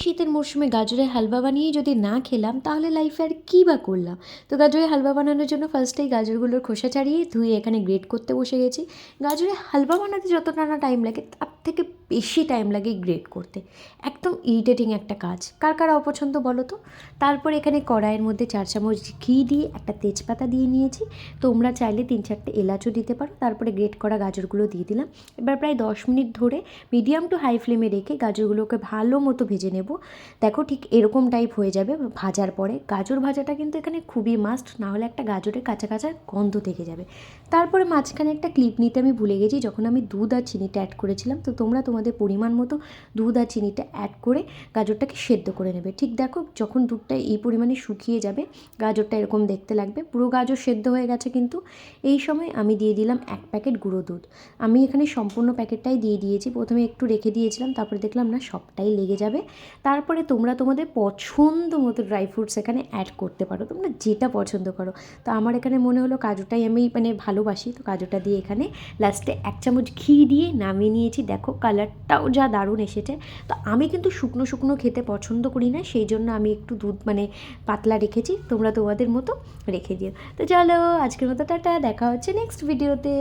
শীতের মরশুমে গাজরের হালুয়া বানিয়ে যদি না খেলাম তাহলে লাইফে আর কী বা করলাম। তো গাজরের হালুয়া বানানোর জন্য ফার্স্টেই গাজরগুলোর খোসা ছাড়িয়ে ধুয়ে এখানে গ্রেট করতে বসে গেছি। গাজরের হালুয়া বানাতে যতটা না টাইম লাগে তার থেকে বেশি টাইম লাগে গ্রেট করতে। একদম ইরিটেটিং একটা কাজ, কার কার অপছন্দ বলো তো। তারপর এখানে কড়াইয়ের মধ্যে 4 চামচ ঘি দিয়ে একটা তেজপাতা দিয়ে নিয়েছি। তোমরা চাইলে 3-4টে এলাচও দিতে পারো। তারপরে গ্রেট করা গাজরগুলো দিয়ে দিলাম। এবার প্রায় 10 মিনিট ধরে মিডিয়াম টু হাই ফ্লেমে রেখে গাজরগুলোকে ভালো মতো ভেজে নেব। দেখো ঠিক এরকম টাইপ হয়ে যাবে ভাজার পরে। গাজর ভাজাটা কিন্তু এখানে খুবই মাস্ট, না হলে একটা গাজরের কাঁচা কাঁচা গন্ধ থেকে যাবে। তারপরে মাঝখানে একটা ক্লিপ নিতে আমি ভুলে গেছি, যখন আমি দুধ আর চিনিটা অ্যাড করেছিলাম। তো তোমরা তোমাদের পরিমাণ মতো দুধ আর চিনিটা অ্যাড করে গাজরটাকে সেদ্ধ করে নেবে। ঠিক দেখো যখন দুধটা এই পরিমাণে শুকিয়ে যাবে, গাজরটা এরকম দেখতে লাগবে, পুরো গাজর সেদ্ধ হয়ে গেছে কিন্তু। এই সময় আমি দিয়ে দিলাম 1 প্যাকেট গুঁড়ো দুধ। আমি এখানে সম্পূর্ণ প্যাকেটটাই দিয়ে দিয়েছি। প্রথমে একটু রেখে দিয়েছিলাম, তারপরে দেখলাম না সবটাই লেগে যাবে। তারপরে তোমরা তোমাদের পছন্দ মতো ড্রাই ফ্রুটস এখানে অ্যাড করতে পারো, তোমরা যেটা পছন্দ করো। তো আমার এখানে মনে হলো কাজুটাই আমি ভালোবাসি, তো কাজুটা দিয়ে এখানে লাস্টে 1 চামচ ঘি দিয়ে নামিয়ে নিয়েছি। দেখো কালারটাও যা দারুণ এসেছে। তো আমি কিন্তু শুকনো শুকনো খেতে পছন্দ করি না, সেই জন্য আমি একটু দুধ পাতলা রেখেছি। তোমরা তোমাদের মতো রেখে দিও। তো চলো আজকের মতো টাটা, দেখা হচ্ছে নেক্সট ভিডিওতে।